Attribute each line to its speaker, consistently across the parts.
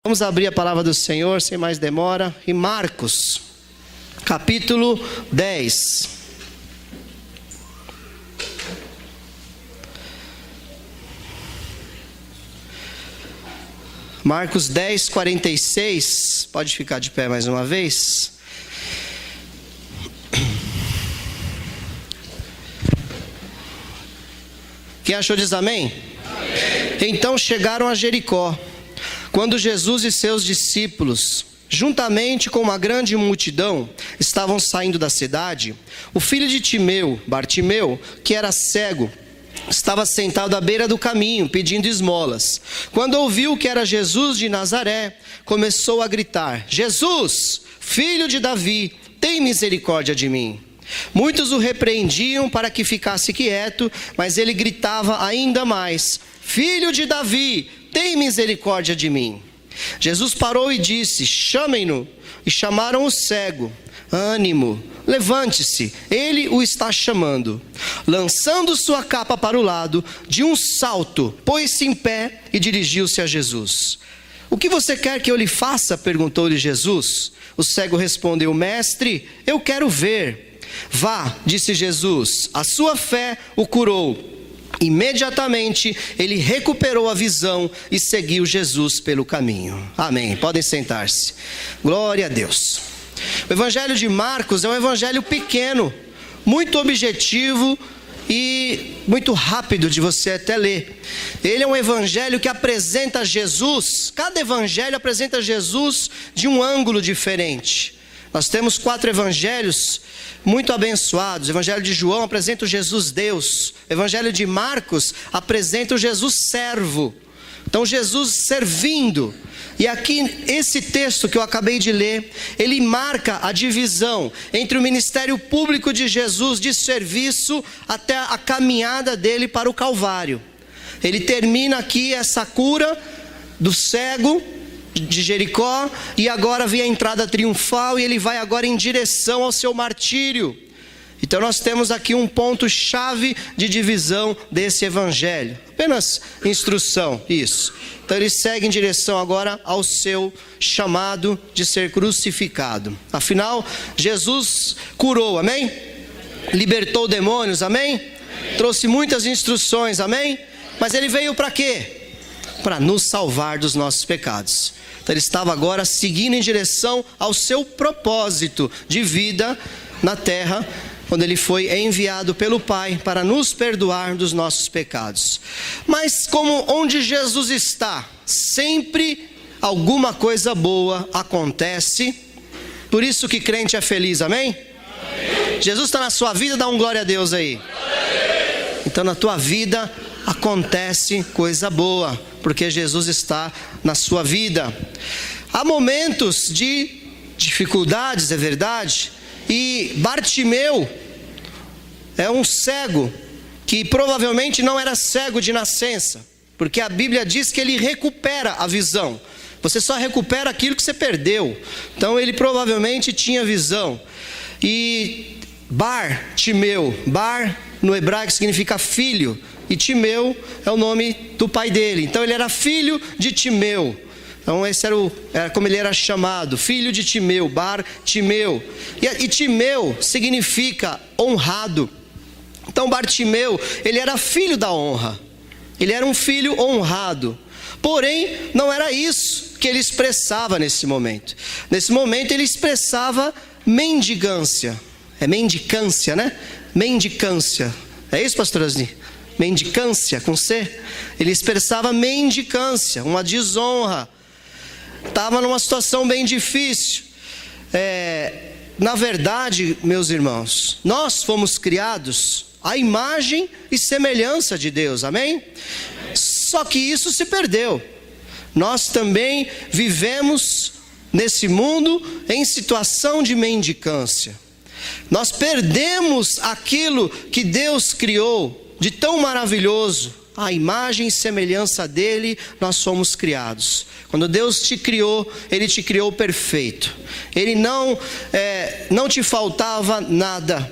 Speaker 1: Vamos abrir a palavra do Senhor sem mais demora em Marcos, capítulo 10. Marcos 10, 46. Pode ficar de pé mais uma vez. Quem achou diz amém? Amém. Então chegaram a Jericó. Quando Jesus e seus discípulos, juntamente com uma grande multidão, estavam saindo da cidade, o filho de Timeu, Bartimeu, que era cego, estava sentado à beira do caminho, pedindo esmolas. Quando ouviu que era Jesus de Nazaré, começou a gritar: Jesus, filho de Davi, tem misericórdia de mim. Muitos o repreendiam para que ficasse quieto, mas ele gritava ainda mais: Filho de Davi, tem misericórdia de mim. Jesus parou e disse: chamem-no. E chamaram o cego. Ânimo, levante-se, ele o está chamando. Lançando sua capa para o lado, de um salto, pôs-se em pé e dirigiu-se a Jesus. O que você quer que eu lhe faça? Perguntou-lhe Jesus. O cego respondeu: Mestre, eu quero ver. Vá, disse Jesus, a sua fé o curou. Imediatamente ele recuperou a visão e seguiu Jesus pelo caminho. Amém. Podem sentar-se. Glória a Deus. O evangelho de Marcos é um evangelho pequeno, muito objetivo e muito rápido de você até ler. Ele é um evangelho que apresenta Jesus. Cada evangelho apresenta Jesus de um ângulo diferente. Nós temos 4 evangelhos muito abençoados. O evangelho de João apresenta o Jesus Deus. O evangelho de Marcos apresenta o Jesus servo. Então Jesus servindo. E aqui esse texto que eu acabei de ler, ele marca a divisão entre o ministério público de Jesus de serviço até a caminhada dele para o Calvário. Ele termina aqui essa cura do cego de Jericó, e agora vem a entrada triunfal, e ele vai agora em direção ao seu martírio. Então nós temos aqui um ponto chave de divisão desse evangelho. Apenas instrução, isso. Então ele segue em direção agora ao seu chamado de ser crucificado. Afinal, Jesus curou, amém? Libertou demônios, amém? Trouxe muitas instruções, amém? Mas ele veio para quê? Para nos salvar dos nossos pecados. Então ele estava agora seguindo em direção ao seu propósito de vida na terra, quando ele foi enviado pelo Pai para nos perdoar dos nossos pecados. Mas como onde Jesus está, sempre alguma coisa boa acontece. Por isso que crente é feliz, amém? Amém. Jesus está na sua vida, dá um glória a Deus aí. Amém. Então na tua vida acontece coisa boa, porque Jesus está na sua vida. Há momentos de dificuldades, é verdade, e Bartimeu é um cego que provavelmente não era cego de nascença, porque a Bíblia diz que ele recupera a visão. Você só recupera aquilo que você perdeu. Então ele provavelmente tinha visão. E Bartimeu, Bar no hebraico significa filho, e Timeu é o nome do pai dele. Então ele era filho de Timeu. Então esse era como ele era chamado, filho de Timeu, Bartimeu. E Timeu significa honrado. Então Bartimeu, ele era filho da honra. Ele era um filho honrado. Porém, não era isso que ele expressava nesse momento. Nesse momento ele expressava mendigância. É mendicância, né? Mendicância. É isso, pastor Osni? Mendicância, com C. Ele expressava mendicância, uma desonra. Estava numa situação bem difícil. Na verdade, meus irmãos, nós fomos criados à imagem e semelhança de Deus, amém? Só que isso se perdeu. Nós também vivemos nesse mundo em situação de mendicância. Nós perdemos aquilo que Deus criou de tão maravilhoso. A imagem e semelhança dele nós somos criados. Quando Deus te criou, Ele te criou perfeito. Ele não te faltava nada.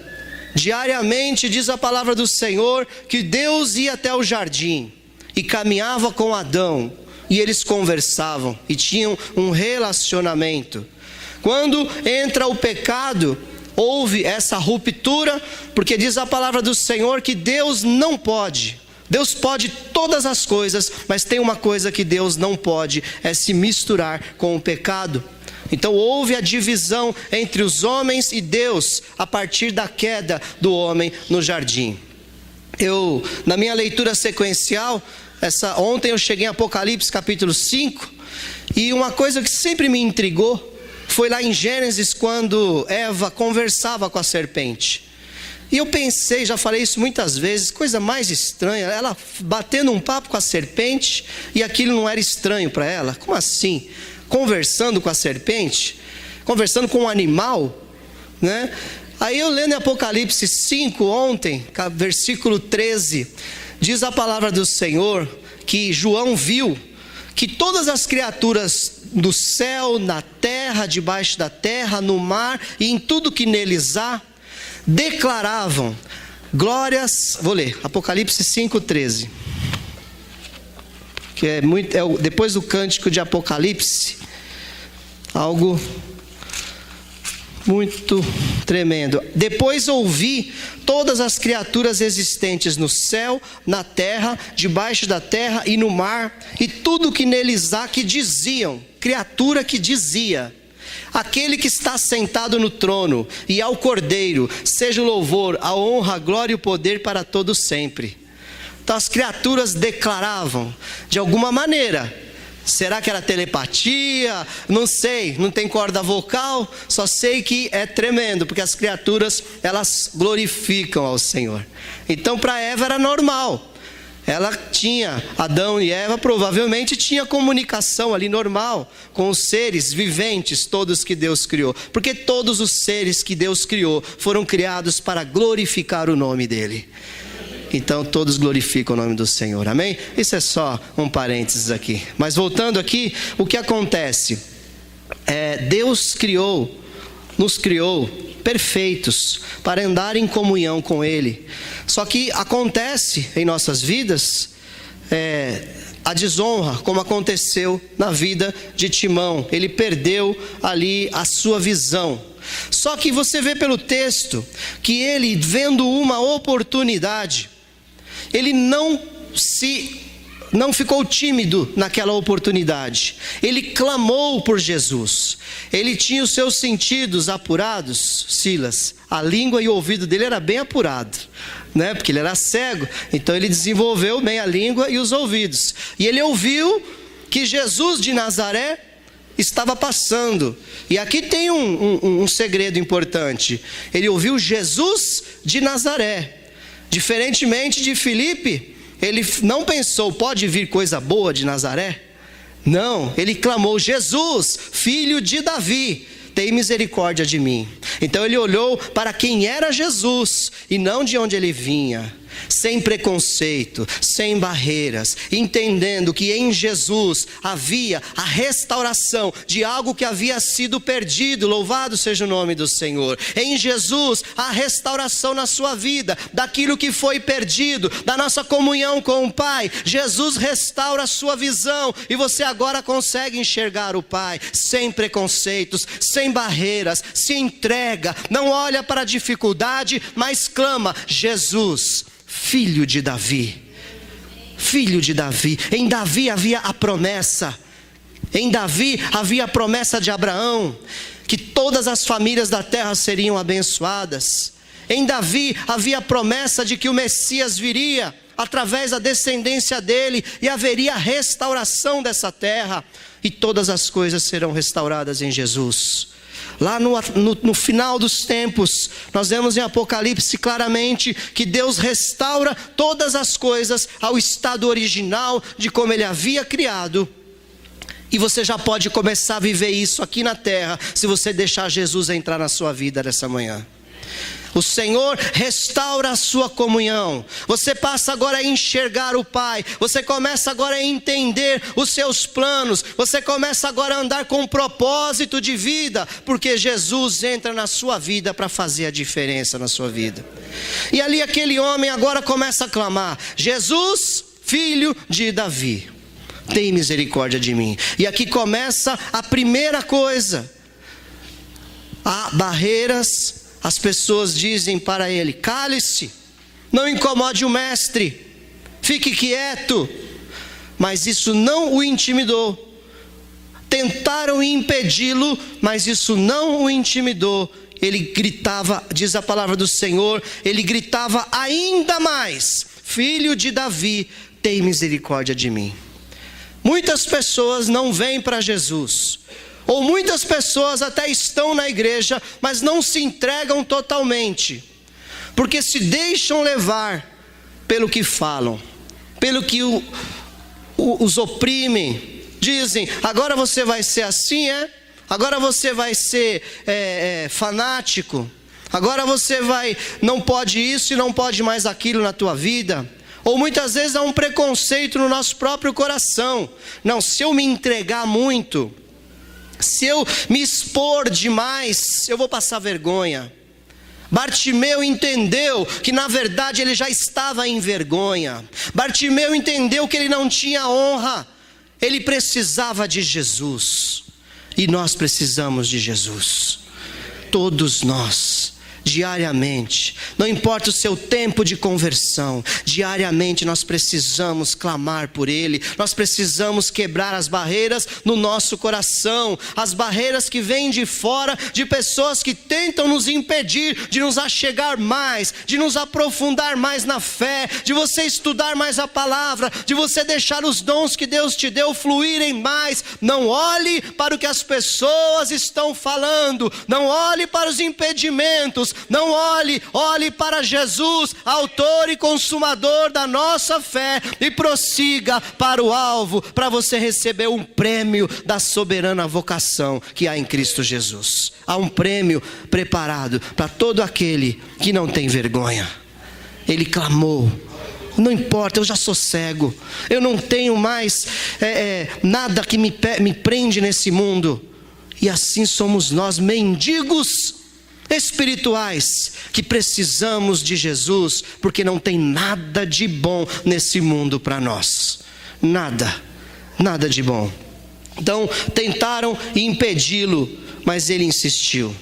Speaker 1: Diariamente diz a palavra do Senhor que Deus ia até o jardim e caminhava com Adão. e eles conversavam e tinham um relacionamento. Quando entra o pecado, houve essa ruptura, porque diz a palavra do Senhor que Deus não pode. Deus pode todas as coisas, mas tem uma coisa que Deus não pode, é se misturar com o pecado. Então houve a divisão entre os homens e Deus, a partir da queda do homem no jardim. Na minha leitura sequencial, ontem eu cheguei em Apocalipse capítulo 5, e uma coisa que sempre me intrigou, foi lá em Gênesis, quando Eva conversava com a serpente. E eu pensei, já falei isso muitas vezes, coisa mais estranha, ela batendo um papo com a serpente, e aquilo não era estranho para ela. Como assim? Conversando com a serpente? Conversando com um animal? Né? Aí eu lendo em Apocalipse 5 ontem, versículo 13, diz a palavra do Senhor, que João viu que todas as criaturas do céu, na terra, debaixo da terra, no mar e em tudo que neles há, declaravam glórias, vou ler, Apocalipse 5:13, que depois do cântico de Apocalipse, algo muito tremendo. Depois ouvi todas as criaturas existentes no céu, na terra, debaixo da terra e no mar, e tudo que neles há, que diziam, criatura que dizia: aquele que está sentado no trono e ao Cordeiro, seja o louvor, a honra, a glória e o poder para todos sempre. Então as criaturas declaravam, de alguma maneira. Será que era telepatia? Não sei, não tem corda vocal, só sei que é tremendo, porque as criaturas, elas glorificam ao Senhor. Então para Eva era normal, Adão e Eva provavelmente tinha comunicação ali normal, com os seres viventes todos que Deus criou, porque todos os seres que Deus criou, foram criados para glorificar o nome dEle. Então todos glorificam o nome do Senhor, amém? Isso é só um parênteses aqui. Mas voltando aqui, o que acontece? Deus nos criou perfeitos para andar em comunhão com Ele. Só que acontece em nossas vidas a desonra, como aconteceu na vida de Timão. Ele perdeu ali a sua visão. Só que você vê pelo texto que ele, vendo uma oportunidade, ele não ficou tímido naquela oportunidade. Ele clamou por Jesus. Ele tinha os seus sentidos apurados, Silas. A língua e o ouvido dele era bem apurado, né? Porque ele era cego. Então ele desenvolveu bem a língua e os ouvidos. E ele ouviu que Jesus de Nazaré estava passando. E aqui tem um segredo importante. Ele ouviu Jesus de Nazaré. Diferentemente de Filipe, ele não pensou, pode vir coisa boa de Nazaré? Não, ele clamou: Jesus, filho de Davi, tem misericórdia de mim. Então ele olhou para quem era Jesus e não de onde ele vinha. Sem preconceito, sem barreiras, entendendo que em Jesus havia a restauração de algo que havia sido perdido. Louvado seja o nome do Senhor. Em Jesus a restauração na sua vida daquilo que foi perdido, da nossa comunhão com o Pai. Jesus restaura a sua visão e você agora consegue enxergar o Pai sem preconceitos, sem barreiras, se entrega, não olha para a dificuldade, mas clama: Jesus, filho de Davi, filho de Davi. Em Davi havia a promessa, em Davi havia a promessa de Abraão, que todas as famílias da terra seriam abençoadas. Em Davi havia a promessa de que o Messias viria através da descendência dele, e haveria a restauração dessa terra, e todas as coisas serão restauradas em Jesus. Lá no final dos tempos, nós vemos em Apocalipse claramente que Deus restaura todas as coisas ao estado original de como Ele havia criado. E você já pode começar a viver isso aqui na terra, se você deixar Jesus entrar na sua vida nessa manhã. O Senhor restaura a sua comunhão. Você passa agora a enxergar o Pai. Você começa agora a entender os seus planos. Você começa agora a andar com um propósito de vida, porque Jesus entra na sua vida para fazer a diferença na sua vida. E ali aquele homem agora começa a clamar: Jesus, filho de Davi. tem misericórdia de mim. E aqui começa a primeira coisa. Há barreiras, as pessoas dizem para ele: cale-se, não incomode o mestre, fique quieto. Mas isso não o intimidou. Tentaram impedi-lo, mas isso não o intimidou. Ele gritava, diz a palavra do Senhor, ele gritava ainda mais: Filho de Davi, tem misericórdia de mim. Muitas pessoas não vêm para Jesus, ou muitas pessoas até estão na igreja, mas não se entregam totalmente, porque se deixam levar pelo que falam, pelo que os oprimem. Dizem: agora você vai ser assim, agora você vai ser fanático, agora você não pode isso e não pode mais aquilo na tua vida. Ou muitas vezes há um preconceito no nosso próprio coração. Não, se eu me entregar muito, se eu me expor demais, eu vou passar vergonha. Bartimeu entendeu que na verdade ele já estava em vergonha. Bartimeu entendeu que ele não tinha honra. Ele precisava de Jesus. E nós precisamos de Jesus. Todos nós. Diariamente, não importa o seu tempo de conversão, diariamente nós precisamos clamar por Ele, nós precisamos quebrar as barreiras no nosso coração, as barreiras que vêm de fora, de pessoas que tentam nos impedir de nos achegar mais, de nos aprofundar mais na fé, de você estudar mais a palavra, de você deixar os dons que Deus te deu fluírem mais. Não olhe para o que as pessoas estão falando, não olhe para os impedimentos, não olhe para Jesus, autor e consumador da nossa fé, e prossiga para o alvo, para você receber um prêmio da soberana vocação que há em Cristo Jesus. Há um prêmio preparado para todo aquele que não tem vergonha. Ele clamou: não importa, eu já sou cego, eu não tenho mais nada que me prende nesse mundo. E assim somos nós, mendigos espirituais, que precisamos de Jesus, porque não tem nada de bom nesse mundo para nós. Nada de bom. Então tentaram impedi-lo, mas ele insistiu.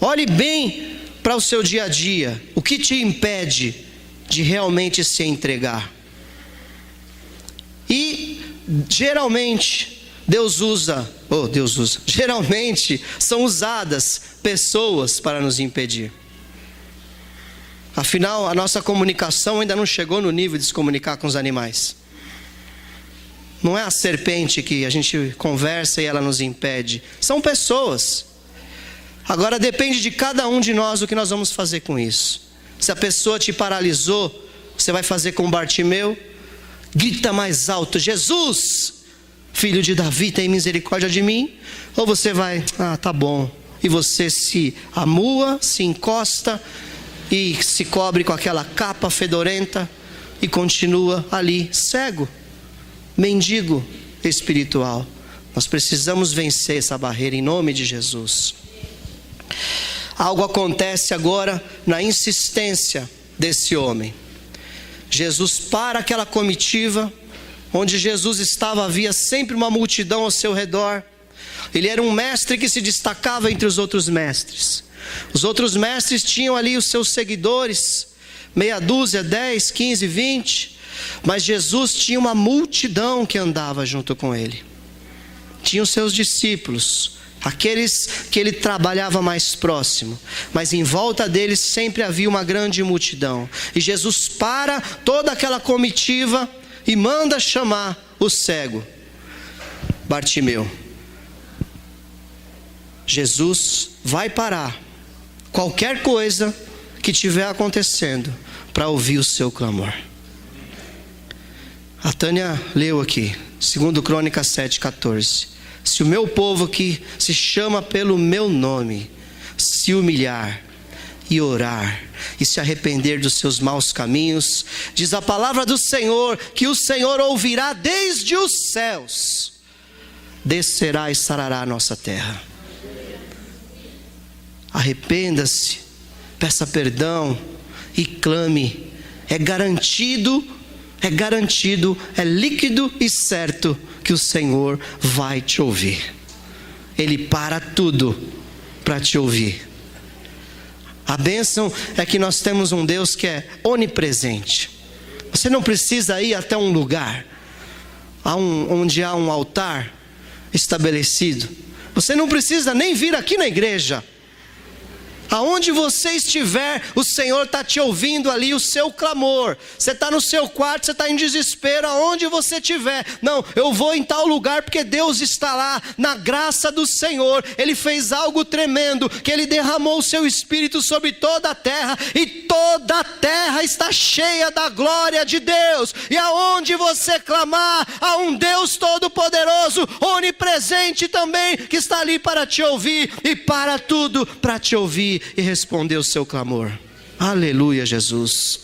Speaker 1: Olhe bem para o seu dia a dia. O que te impede de realmente se entregar? E geralmente geralmente são usadas pessoas para nos impedir. Afinal, a nossa comunicação ainda não chegou no nível de se comunicar com os animais. Não é a serpente que a gente conversa e ela nos impede. São pessoas. Agora depende de cada um de nós o que nós vamos fazer com isso. Se a pessoa te paralisou, você vai fazer como Bartimeu? Grita mais alto: Jesus, Filho de Davi, tem misericórdia de mim? Ou você vai: tá bom. E você se amua, se encosta e se cobre com aquela capa fedorenta e continua ali, cego, mendigo espiritual. Nós precisamos vencer essa barreira em nome de Jesus. Algo acontece agora na insistência desse homem. Jesus para aquela comitiva. Onde Jesus estava, havia sempre uma multidão ao seu redor. Ele era um mestre que se destacava entre os outros mestres. Os outros mestres tinham ali os seus seguidores, meia dúzia, 10, 15, 20. Mas Jesus tinha uma multidão que andava junto com ele. Tinha os seus discípulos, aqueles que ele trabalhava mais próximo. Mas em volta deles sempre havia uma grande multidão. E Jesus para toda aquela comitiva e manda chamar o cego Bartimeu. Jesus vai parar qualquer coisa que estiver acontecendo para ouvir o seu clamor. A Tânia leu aqui, 2 Crônicas 7,14. Se o meu povo que se chama pelo meu nome se humilhar e orar e se arrepender dos seus maus caminhos, diz a palavra do Senhor, que o Senhor ouvirá desde os céus, descerá e sarará a nossa terra. Arrependa-se, peça perdão e clame. É garantido é garantido, é líquido e certo que o Senhor vai te ouvir. Ele para tudo para te ouvir. A bênção é que nós temos um Deus que é onipresente. Você não precisa ir até um lugar onde há um altar estabelecido. Você não precisa nem vir aqui na igreja. Aonde você estiver, o Senhor está te ouvindo ali, o seu clamor. Você está no seu quarto, você está em desespero, aonde você estiver. Não, eu vou em tal lugar porque Deus está lá, na graça do Senhor. Ele fez algo tremendo, que Ele derramou o seu Espírito sobre toda a terra, e toda a terra está cheia da glória de Deus. E aonde você clamar, há um Deus todo-poderoso, onipresente também, que está ali para te ouvir, e para tudo para te ouvir e responder o seu clamor. Aleluia, Jesus.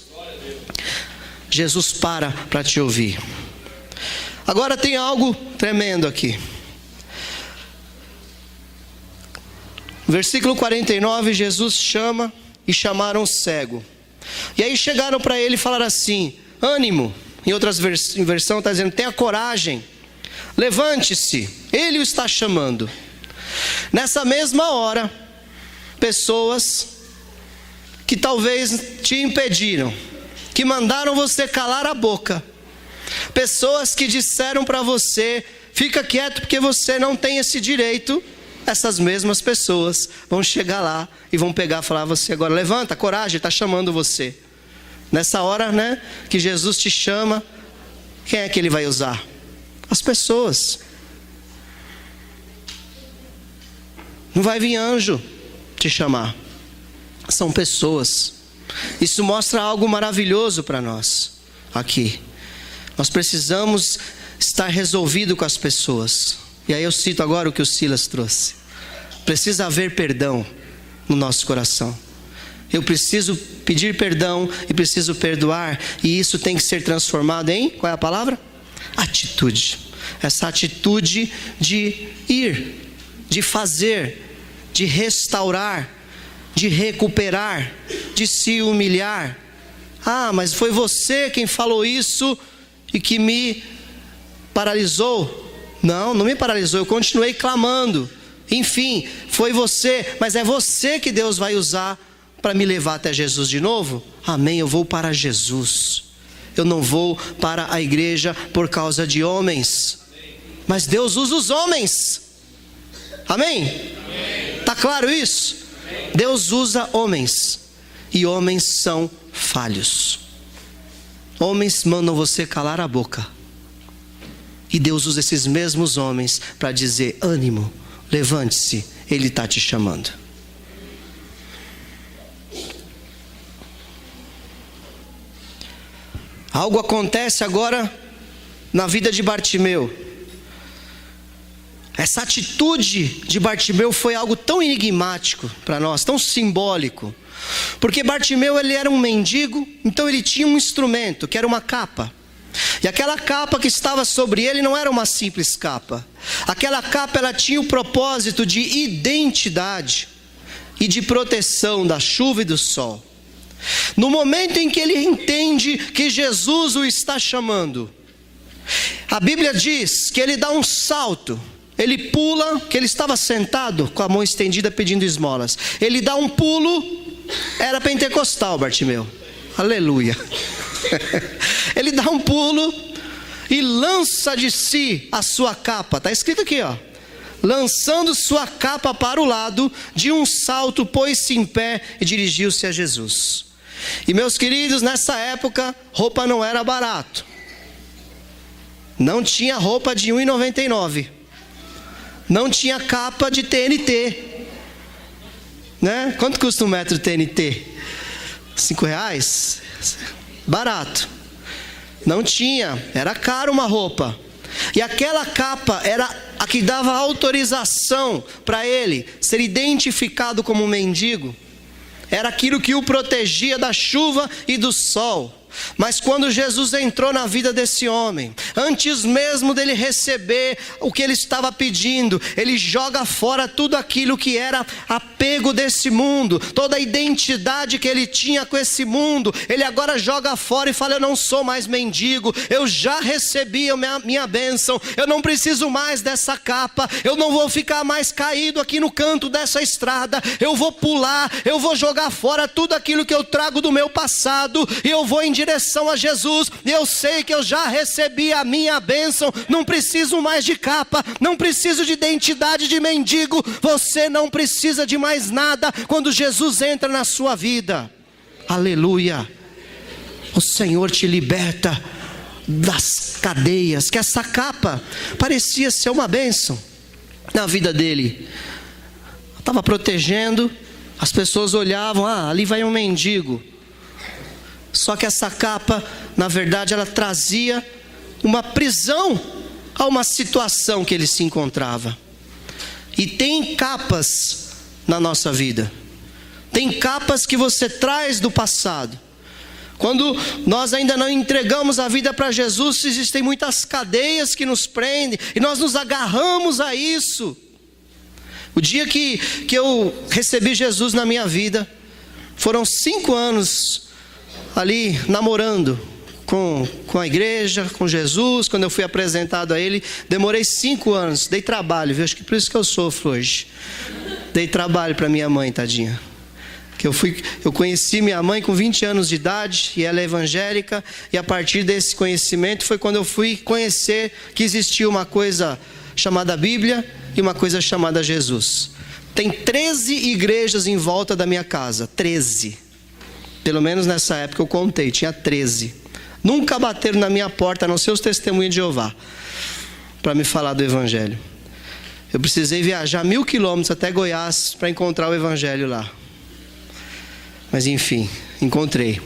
Speaker 1: Jesus para te ouvir. Agora tem algo tremendo aqui. Versículo 49, Jesus chama e chamaram o cego. E aí chegaram para ele e falaram assim: ânimo. Em outras versões está dizendo: tenha coragem, levante-se, ele o está chamando. Nessa mesma hora, pessoas que talvez te impediram, que mandaram você calar a boca, pessoas que disseram para você: fica quieto porque você não tem esse direito. Essas mesmas pessoas vão chegar lá e vão pegar e falar a você agora: levanta, coragem, está chamando você. Nessa hora, né, que Jesus te chama, quem é que Ele vai usar? As pessoas. Não vai vir anjo te chamar, são pessoas. Isso mostra algo maravilhoso para nós aqui. Nós precisamos estar resolvido com as pessoas. E aí eu cito agora o que o Silas trouxe: precisa haver perdão no nosso coração. Eu preciso pedir perdão e preciso perdoar, e isso tem que ser transformado em, qual é a palavra? Atitude. Essa atitude de ir, de fazer, de restaurar, de recuperar, de se humilhar. Ah, mas foi você quem falou isso e que me paralisou. Não, não me paralisou, eu continuei clamando. Enfim, foi você, mas é você que Deus vai usar para me levar até Jesus de novo? Amém, eu vou para Jesus. Eu não vou para a igreja por causa de homens, mas Deus usa os homens. Amém? Está claro isso? Amém. Deus usa homens, e homens são falhos. Homens mandam você calar a boca, e Deus usa esses mesmos homens para dizer: ânimo, levante-se, Ele está te chamando. Algo acontece agora na vida de Bartimeu. Essa atitude de Bartimeu foi algo tão enigmático para nós, tão simbólico. Porque Bartimeu, ele era um mendigo, então ele tinha um instrumento, que era uma capa. E aquela capa que estava sobre ele não era uma simples capa. Aquela capa, ela tinha o propósito de identidade e de proteção da chuva e do sol. No momento em que ele entende que Jesus o está chamando, a Bíblia diz que ele dá um salto. Ele pula, que ele estava sentado com a mão estendida pedindo esmolas. Ele dá um pulo, era pentecostal Bartimeu. Aleluia. Ele dá um pulo e lança de si a sua capa. Está escrito aqui, ó. Lançando sua capa para o lado, de um salto pôs-se em pé e dirigiu-se a Jesus. E meus queridos, nessa época, roupa não era barato. Não tinha roupa de R$1,99. Não tinha capa de TNT, né? Quanto custa um metro de TNT? R$5? Barato. Não tinha, era caro uma roupa. E aquela capa era a que dava autorização para ele ser identificado como um mendigo. Era aquilo que o protegia da chuva e do sol. Mas quando Jesus entrou na vida desse homem, antes mesmo dele receber o que ele estava pedindo, ele joga fora tudo aquilo que era apego desse mundo, toda a identidade que ele tinha com esse mundo. Ele agora joga fora e fala: eu não sou mais mendigo, eu já recebi a minha bênção, eu não preciso mais dessa capa, eu não vou ficar mais caído aqui no canto dessa estrada, eu vou pular, eu vou jogar fora tudo aquilo que eu trago do meu passado, e eu vou em direção a Jesus. Eu sei que eu já recebi a minha bênção, não preciso mais de capa, não preciso de identidade de mendigo. Você não precisa de mais nada quando Jesus entra na sua vida. Aleluia. O Senhor te liberta das cadeias, que essa capa parecia ser uma bênção na vida dele. Estava protegendo, as pessoas olhavam: ali vai um mendigo. Só que essa capa, na verdade, ela trazia uma prisão a uma situação que ele se encontrava. E tem capas na nossa vida, tem capas que você traz do passado. Quando nós ainda não entregamos a vida para Jesus, existem muitas cadeias que nos prendem, e nós nos agarramos a isso. O dia que eu recebi Jesus na minha vida, foram 5 anos ali namorando com a igreja, com Jesus. Quando eu fui apresentado a Ele, demorei 5 anos, dei trabalho, viu? Acho que por isso que eu sofro hoje. Dei trabalho para minha mãe, tadinha. Eu conheci minha mãe com 20 anos de idade, e ela é evangélica, e a partir desse conhecimento foi quando eu fui conhecer que existia uma coisa chamada Bíblia e uma coisa chamada Jesus. Tem 13 igrejas em volta da minha casa, 13. Pelo menos nessa época eu contei, tinha 13. Nunca bateram na minha porta, a não ser os testemunhos de Jeová, para me falar do Evangelho. Eu precisei viajar 1000 quilômetros até Goiás para encontrar o Evangelho lá. Mas enfim, encontrei.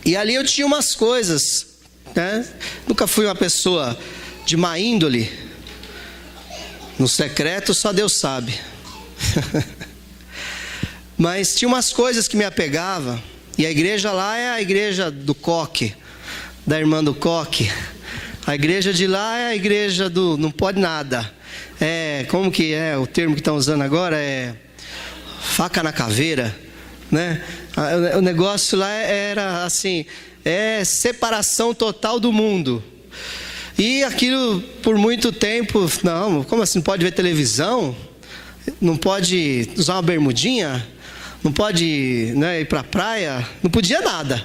Speaker 1: E ali eu tinha umas coisas, né? Nunca fui uma pessoa de má índole. No secreto só Deus sabe. Mas tinha umas coisas que me apegavam. E a igreja lá é a igreja do Coque, da irmã do Coque. A igreja de lá é a igreja do não pode nada. Como que é o termo que estão usando agora? É faca na caveira, né? O negócio lá era assim, separação total do mundo. E aquilo por muito tempo, não, como assim, não pode ver televisão? Não pode usar uma bermudinha? Não pode, né, ir para a praia? Não podia nada.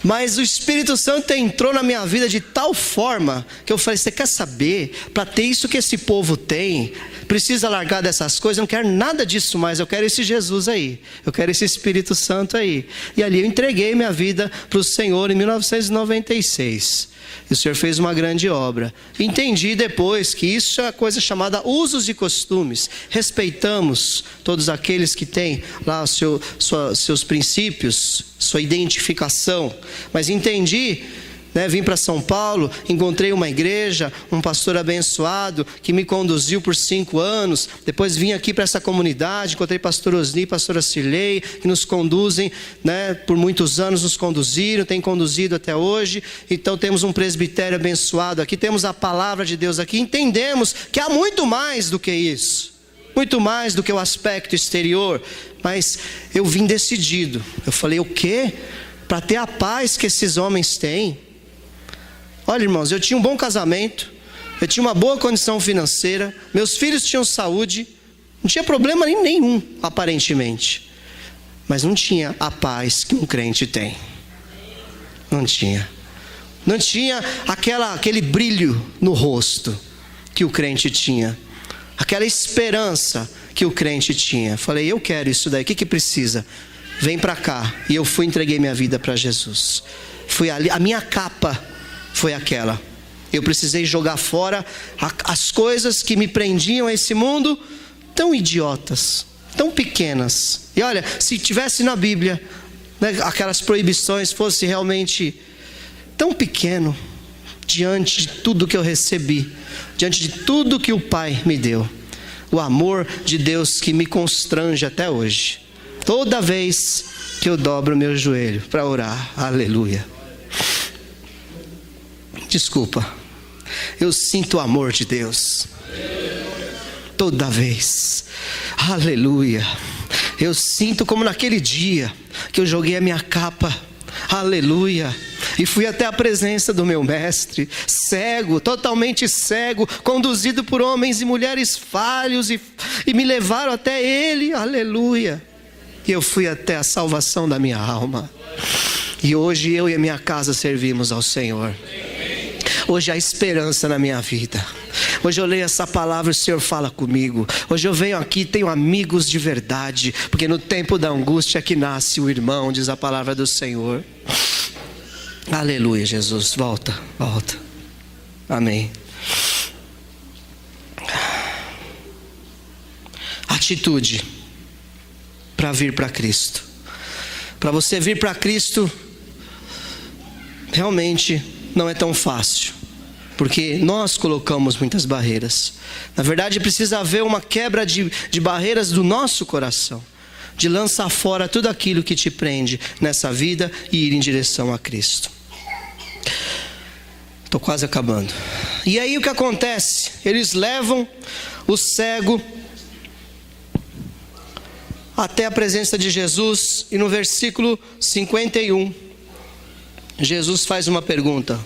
Speaker 1: Mas o Espírito Santo entrou na minha vida de tal forma que eu falei: você quer saber? Para ter isso que esse povo tem, precisa largar dessas coisas. Eu não quero nada disso mais, eu quero esse Jesus aí, eu quero esse Espírito Santo aí. E ali eu entreguei minha vida para o Senhor em 1996. E o Senhor fez uma grande obra. Entendi depois que isso é uma coisa chamada usos e costumes. Respeitamos todos aqueles que têm lá seus princípios, sua identificação. Mas entendi, né, vim para São Paulo, encontrei uma igreja, um pastor abençoado que me conduziu por 5 anos. Depois vim aqui para essa comunidade, encontrei pastor Osni e pastora Cirlei, que nos conduzem, né, por muitos anos nos conduziram, têm conduzido até hoje. Então temos um presbitério abençoado aqui, temos a palavra de Deus aqui. Entendemos que há muito mais do que isso, muito mais do que o aspecto exterior. Mas eu vim decidido. Eu falei: o quê? Para ter a paz que esses homens têm. Olha, irmãos, eu tinha um bom casamento, eu tinha uma boa condição financeira, meus filhos tinham saúde, não tinha problema nenhum, aparentemente. Mas não tinha a paz que um crente tem. Não tinha. Não tinha aquele brilho no rosto que o crente tinha. Aquela esperança que o crente tinha. Falei: eu quero isso daí, o que precisa? Vem para cá. E eu fui, entreguei minha vida para Jesus. Fui ali, a minha capa foi aquela. Eu precisei jogar fora as coisas que me prendiam a esse mundo, tão idiotas, tão pequenas. E olha, se tivesse na Bíblia, né, aquelas proibições, fosse realmente tão pequeno, diante de tudo que eu recebi, diante de tudo que o Pai me deu. O amor de Deus que me constrange até hoje. Toda vez que eu dobro meu joelho para orar. Aleluia. Desculpa, eu sinto o amor de Deus. Toda vez. Aleluia. Eu sinto como naquele dia que eu joguei a minha capa. Aleluia. E fui até a presença do meu mestre, cego, totalmente cego, conduzido por homens e mulheres falhos, e me levaram até ele. Aleluia. E eu fui até a salvação da minha alma. E hoje eu e a minha casa servimos ao Senhor. Hoje há esperança na minha vida. Hoje eu leio essa palavra, o Senhor fala comigo. Hoje eu venho aqui, tenho amigos de verdade, porque no tempo da angústia é que nasce o irmão, diz a palavra do Senhor. Aleluia, Jesus. Volta. Amém. Atitude para vir para Cristo. Para você vir para Cristo, realmente não é tão fácil, porque nós colocamos muitas barreiras. Na verdade, precisa haver uma quebra de barreiras do nosso coração, de lançar fora tudo aquilo que te prende nessa vida e ir em direção a Cristo. Estou quase acabando. E aí o que acontece? Eles levam o cego até a presença de Jesus, e no versículo 51, Jesus faz uma pergunta.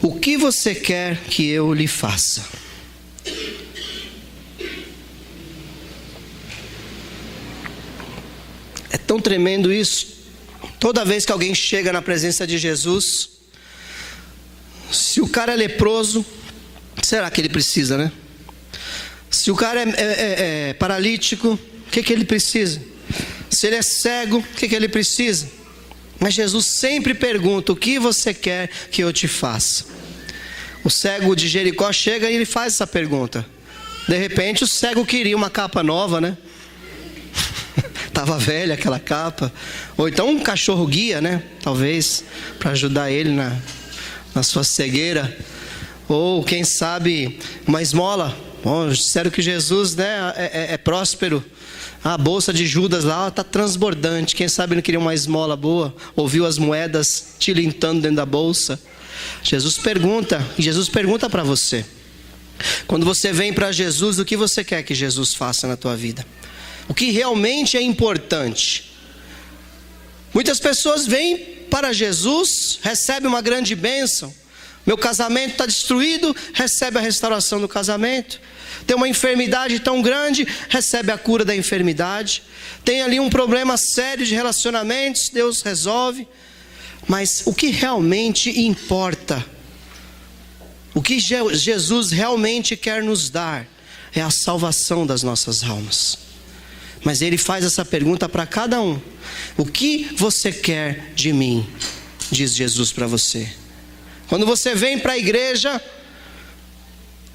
Speaker 1: O que você quer que eu lhe faça? É tão tremendo isso. Toda vez que alguém chega na presença de Jesus, se o cara é leproso, será que ele precisa, né? Se o cara é paralítico, o que ele precisa? Se ele é cego, o que ele precisa? Mas Jesus sempre pergunta: o que você quer que eu te faça? O cego de Jericó chega e ele faz essa pergunta. De repente o cego queria uma capa nova, né? Estava velha aquela capa. Ou então um cachorro guia, né? Talvez, para ajudar ele na sua cegueira. Ou quem sabe uma esmola. Bom, disseram que Jesus, né, é próspero. A bolsa de Judas lá está transbordante. Quem sabe ele não queria uma esmola boa. Ouviu as moedas tilintando dentro da bolsa. Jesus pergunta para você. Quando você vem para Jesus, o que você quer que Jesus faça na tua vida? O que realmente é importante? Muitas pessoas vêm para Jesus, recebem uma grande bênção. Meu casamento está destruído, recebe a restauração do casamento. Tem uma enfermidade tão grande, recebe a cura da enfermidade. Tem ali um problema sério de relacionamentos, Deus resolve. Mas o que realmente importa, o que Jesus realmente quer nos dar, é a salvação das nossas almas. Mas Ele faz essa pergunta para cada um: o que você quer de mim? Diz Jesus para você. Quando você vem para a igreja,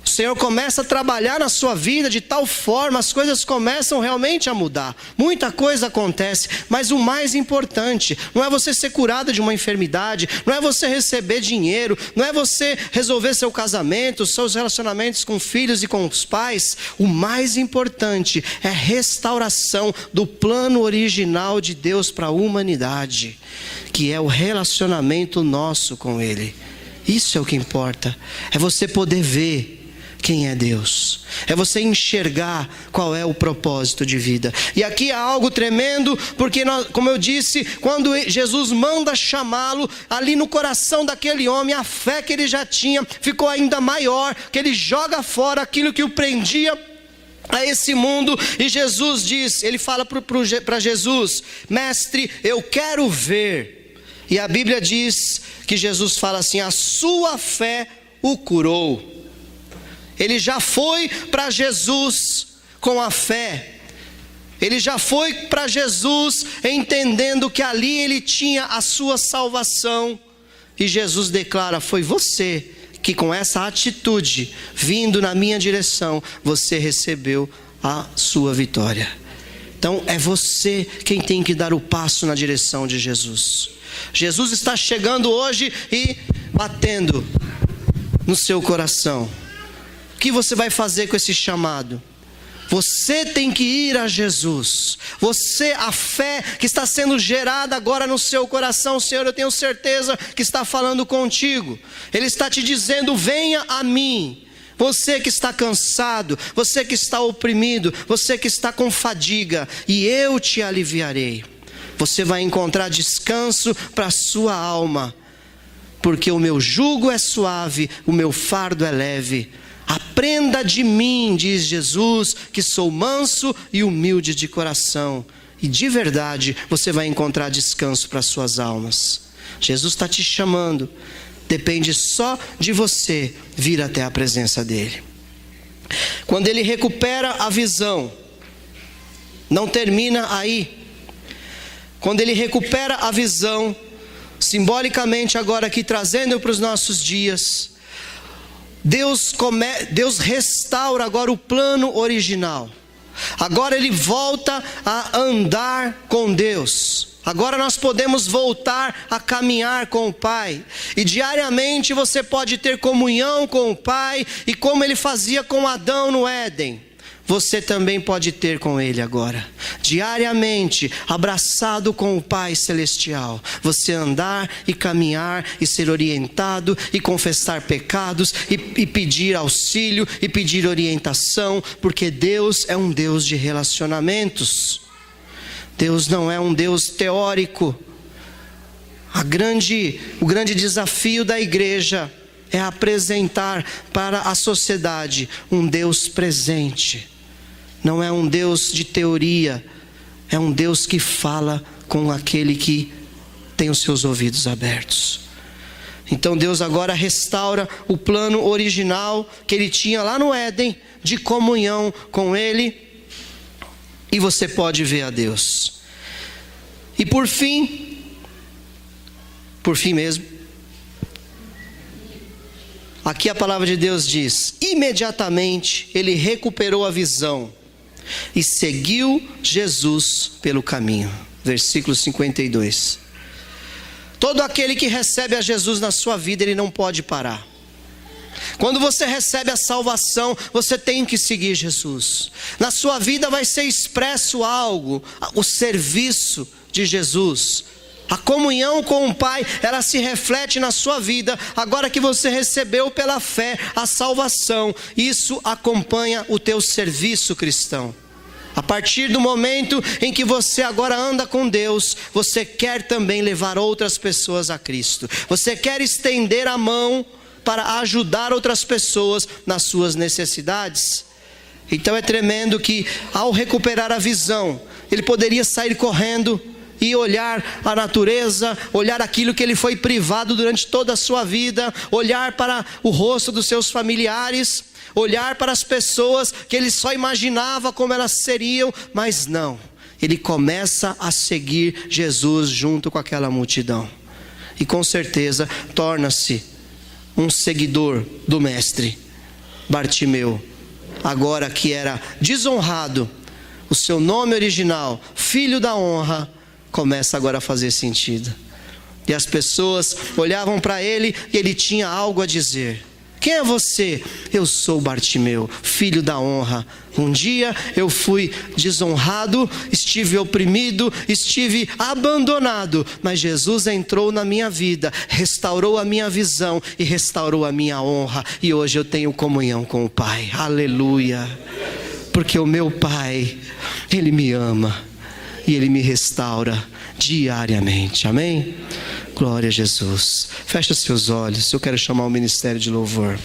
Speaker 1: o Senhor começa a trabalhar na sua vida de tal forma, as coisas começam realmente a mudar. Muita coisa acontece, mas o mais importante não é você ser curado de uma enfermidade, não é você receber dinheiro, não é você resolver seu casamento, seus relacionamentos com filhos e com os pais. O mais importante é a restauração do plano original de Deus para a humanidade, que é o relacionamento nosso com Ele. Isso é o que importa. É você poder ver quem é Deus. É você enxergar qual é o propósito de vida. E aqui há algo tremendo, porque como eu disse, quando Jesus manda chamá-lo, ali no coração daquele homem, a fé que ele já tinha ficou ainda maior, que ele joga fora aquilo que o prendia a esse mundo. E Jesus diz, ele fala para Jesus: mestre, eu quero ver. E a Bíblia diz que Jesus fala assim: a sua fé o curou. Ele já foi para Jesus com a fé. Ele já foi para Jesus entendendo que ali ele tinha a sua salvação. E Jesus declara: foi você que com essa atitude, vindo na minha direção, você recebeu a sua vitória. Então é você quem tem que dar o passo na direção de Jesus. Jesus está chegando hoje e batendo no seu coração. que você vai fazer com esse chamado? Você tem que ir a Jesus. A fé que está sendo gerada agora no seu coração, Senhor, eu tenho certeza que está falando contigo. Ele está te dizendo: venha a mim. Você que está cansado, você que está oprimido, você que está com fadiga, e eu te aliviarei. Você vai encontrar descanso para a sua alma, porque o meu jugo é suave, o meu fardo é leve. Aprenda de mim, diz Jesus, que sou manso e humilde de coração, e de verdade você vai encontrar descanso para as suas almas. Jesus está te chamando, depende só de você vir até a presença dele. Quando ele recupera a visão, não termina aí. Quando ele recupera a visão, simbolicamente agora aqui trazendo para os nossos dias, Deus restaura agora o plano original. Agora ele volta a andar com Deus. Agora nós podemos voltar a caminhar com o Pai. E diariamente você pode ter comunhão com o Pai. E como ele fazia com Adão no Éden, você também pode ter com ele agora. Diariamente, abraçado com o Pai Celestial. Você andar e caminhar e ser orientado e confessar pecados e pedir auxílio e pedir orientação. Porque Deus é um Deus de relacionamentos. Deus não é um Deus teórico. O grande desafio da igreja é apresentar para a sociedade um Deus presente. Não é um Deus de teoria, é um Deus que fala com aquele que tem os seus ouvidos abertos. Então Deus agora restaura o plano original que ele tinha lá no Éden, de comunhão com ele, e você pode ver a Deus. E por fim mesmo, aqui a palavra de Deus diz: imediatamente ele recuperou a visão e seguiu Jesus pelo caminho. Versículo 52. Todo aquele que recebe a Jesus na sua vida, ele não pode parar. Quando você recebe a salvação, você tem que seguir Jesus. Na sua vida vai ser expresso algo, o serviço de Jesus. A comunhão com o Pai, ela se reflete na sua vida, agora que você recebeu pela fé a salvação. Isso acompanha o teu serviço cristão. A partir do momento em que você agora anda com Deus, você quer também levar outras pessoas a Cristo. Você quer estender a mão para ajudar outras pessoas nas suas necessidades. Então é tremendo que, ao recuperar a visão, ele poderia sair correndo e olhar a natureza, olhar aquilo que ele foi privado durante toda a sua vida, olhar para o rosto dos seus familiares, olhar para as pessoas que ele só imaginava como elas seriam, mas não. Ele começa a seguir Jesus junto com aquela multidão. E com certeza torna-se um seguidor do Mestre. Bartimeu, agora que era desonrado, o seu nome original, Filho da Honra, começa agora a fazer sentido. E as pessoas olhavam para ele e ele tinha algo a dizer. Quem é você? Eu sou Bartimeu, filho da honra. Um dia eu fui desonrado, estive oprimido, estive abandonado, mas Jesus entrou na minha vida, restaurou a minha visão e restaurou a minha honra. E hoje eu tenho comunhão com o Pai. Aleluia! Porque o meu Pai, Ele me ama e Ele me restaura diariamente. Amém? Glória a Jesus. Fecha seus olhos. Eu quero chamar o ministério de louvor.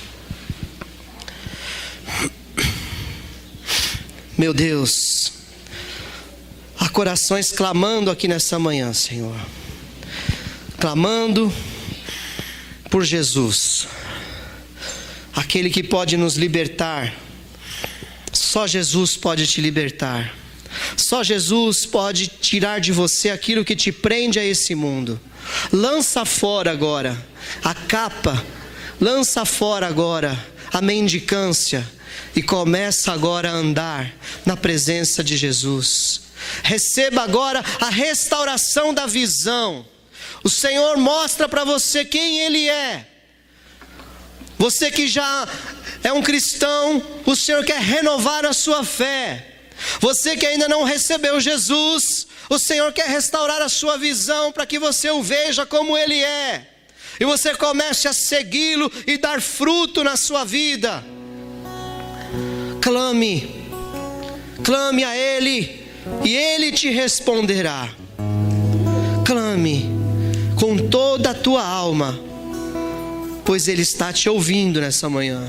Speaker 1: Meu Deus, há corações clamando aqui nessa manhã, Senhor. Clamando por Jesus, aquele que pode nos libertar. Só Jesus pode te libertar. Só Jesus pode tirar de você aquilo que te prende a esse mundo. Lança fora agora a capa, lança fora agora a mendicância e começa agora a andar na presença de Jesus. Receba agora a restauração da visão. O Senhor mostra para você quem Ele é. Você que já é um cristão, o Senhor quer renovar a sua fé. Você que ainda não recebeu Jesus, o Senhor quer restaurar a sua visão para que você o veja como Ele é. E você comece a segui-lo e dar fruto na sua vida. Clame a Ele e Ele te responderá. Clame com toda a tua alma, pois Ele está te ouvindo nessa manhã.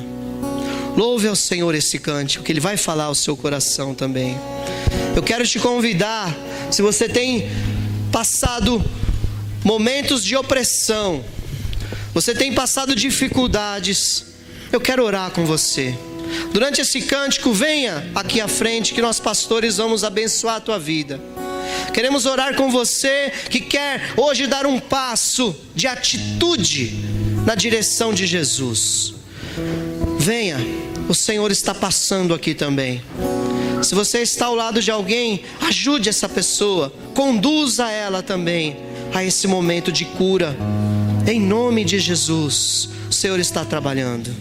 Speaker 1: Louve ao Senhor esse cântico, que Ele vai falar ao seu coração também. Eu quero te convidar, se você tem passado momentos de opressão, você tem passado dificuldades, eu quero orar com você. Durante esse cântico, venha aqui à frente, que nós pastores vamos abençoar a tua vida. Queremos orar com você que quer hoje dar um passo de atitude na direção de Jesus. Venha, o Senhor está passando aqui também. Se você está ao lado de alguém, ajude essa pessoa, conduza ela também a esse momento de cura. Em nome de Jesus, o Senhor está trabalhando.